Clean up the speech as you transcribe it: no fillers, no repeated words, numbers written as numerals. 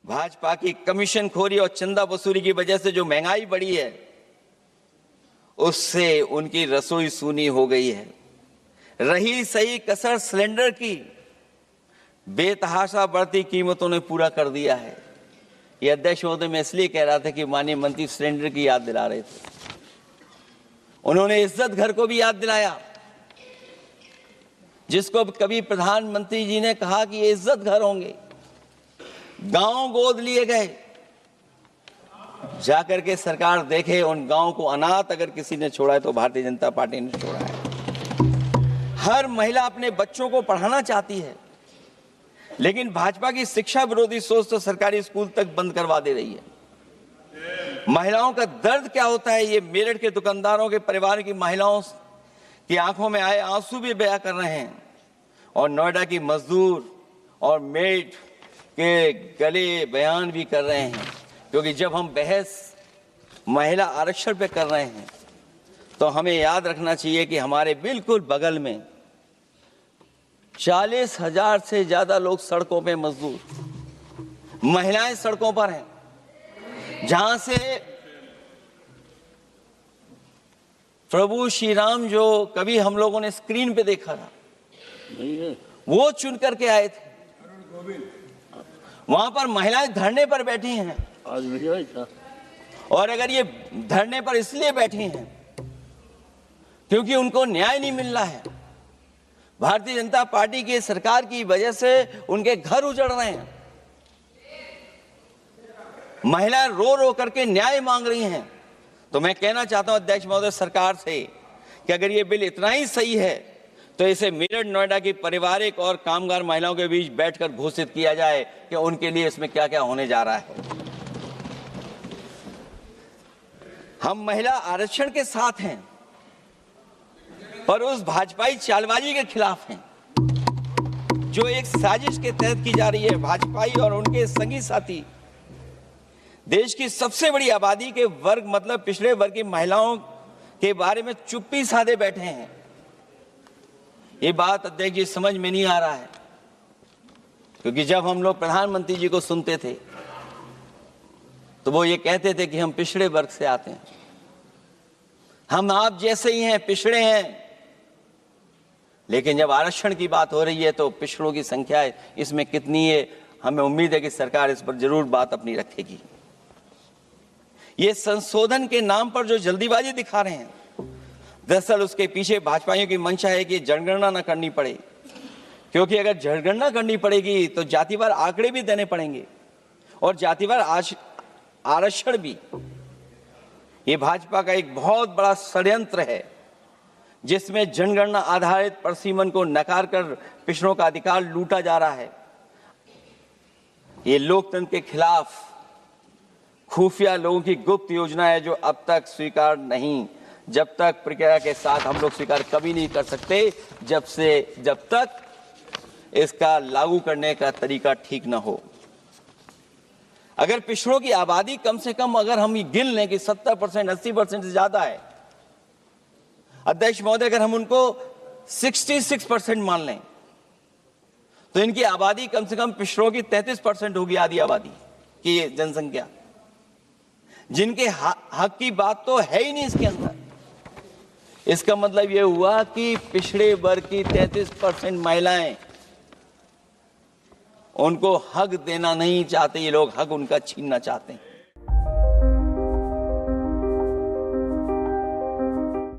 भाजपा की कमीशनखोरी और चंदा वसूली की वजह से जो महंगाई बढ़ी है, उससे उनकी रसोई सूनी हो गई है। रही सही कसर सिलेंडर की, बेतहाशा बढ़ती कीमतों ने पूरा कर दिया है। ये अध्यक्ष महोदय, मैं इसलिए कह रहा था कि माननीय मंत्री सिलेंडर की याद दिला रहे थे। उन्होंने इज्जत घर को भी याद दिलाया, जिसको कभी प्रधानमंत्री जी ने कहा कि ये इज्जत घर होंगे। गांव गोद लिए गए, जाकर के सरकार देखे उन गांव को अनाथ अगर किसी ने छोड़ा है तो भारतीय जनता पार्टी ने छोड़ा है। हर महिला अपने बच्चों को पढ़ाना चाहती है, लेकिन भाजपा की शिक्षा विरोधी सोच तो सरकारी स्कूल तक बंद करवा दे रही है। महिलाओं का दर्द क्या होता है, ये मेरठ के दुकानदारों के परिवार की महिलाओं की आंखों में आए आंसू भी बयां कर रहे हैं, और नोएडा की मजदूर और मेड के गले बयान भी कर रहे हैं। क्योंकि जब हम बहस महिला आरक्षण पे कर रहे हैं तो हमें याद रखना चाहिए कि हमारे बिल्कुल बगल में 40,000 से ज्यादा लोग सड़कों पे मजदूर, महिलाएं सड़कों पर हैं, जहां से प्रभु श्री राम जो कभी हम लोगों ने स्क्रीन पे देखा था, वो चुन करके आए थे। वहां पर महिलाएं धरने पर बैठी हैं, और अगर ये धरने पर इसलिए बैठी हैं क्योंकि उनको न्याय नहीं मिल रहा है, भारतीय जनता पार्टी की सरकार की वजह से उनके घर उजड़ रहे हैं, महिलाएं रो रो करके न्याय मांग रही हैं, तो मैं कहना चाहता हूं अध्यक्ष महोदय सरकार से कि अगर ये बिल इतना ही सही है तो इसे मेरठ नोएडा की पारिवारिक और कामगार महिलाओं के बीच बैठकर घोषित किया जाए कि उनके लिए इसमें क्या क्या होने जा रहा है। हम महिला आरक्षण के साथ हैं, पर उस भाजपाई चालबाजी के खिलाफ हैं जो एक साजिश के तहत की जा रही है। भाजपाई और उनके संगी साथी देश की सबसे बड़ी आबादी के वर्ग मतलब पिछड़े वर्ग की महिलाओं के बारे में चुप्पी साधे बैठे हैं। ये बात अध्यक्ष जी समझ में नहीं आ रहा है, क्योंकि जब हम लोग प्रधानमंत्री जी को सुनते थे तो वो ये कहते थे कि हम पिछड़े वर्ग से आते हैं, हम आप जैसे ही हैं, पिछड़े हैं। लेकिन जब आरक्षण की बात हो रही है तो पिछड़ों की संख्या इसमें कितनी है, हमें उम्मीद है कि सरकार इस पर जरूर बात अपनी रखेगी। ये संशोधन के नाम पर जो जल्दीबाजी दिखा रहे हैं, दरअसल उसके पीछे भाजपाइयों की मंशा है कि जनगणना न करनी पड़े, क्योंकि अगर जनगणना करनी पड़ेगी तो जातिवार आंकड़े भी देने पड़ेंगे और जातिवार आरक्षण भी। ये भाजपा का एक बहुत बड़ा षड्यंत्र है जिसमें जनगणना आधारित परसीमन को नकार कर पिछड़ों का अधिकार लूटा जा रहा है। ये लोकतंत्र के खिलाफ खुफिया लोगों की गुप्त योजना है जो अब तक स्वीकार नहीं, जब तक प्रक्रिया के साथ हम लोग स्वीकार कभी नहीं कर सकते जब तक इसका लागू करने का तरीका ठीक ना हो। अगर पिछड़ों की आबादी कम से कम अगर हम गिन लें कि 70%, 80% से ज्यादा है, अध्यक्ष महोदय अगर हम उनको 66% मान लें तो इनकी आबादी कम से कम पिछड़ों की 33% होगी, आधी आबादी की जनसंख्या, जिनके हक की बात तो है ही नहीं इसके अंदर। इसका मतलब यह हुआ कि पिछड़े वर्ग की 33% महिलाएं, उनको हक देना नहीं चाहते ये लोग, हक उनका छीनना चाहते हैं।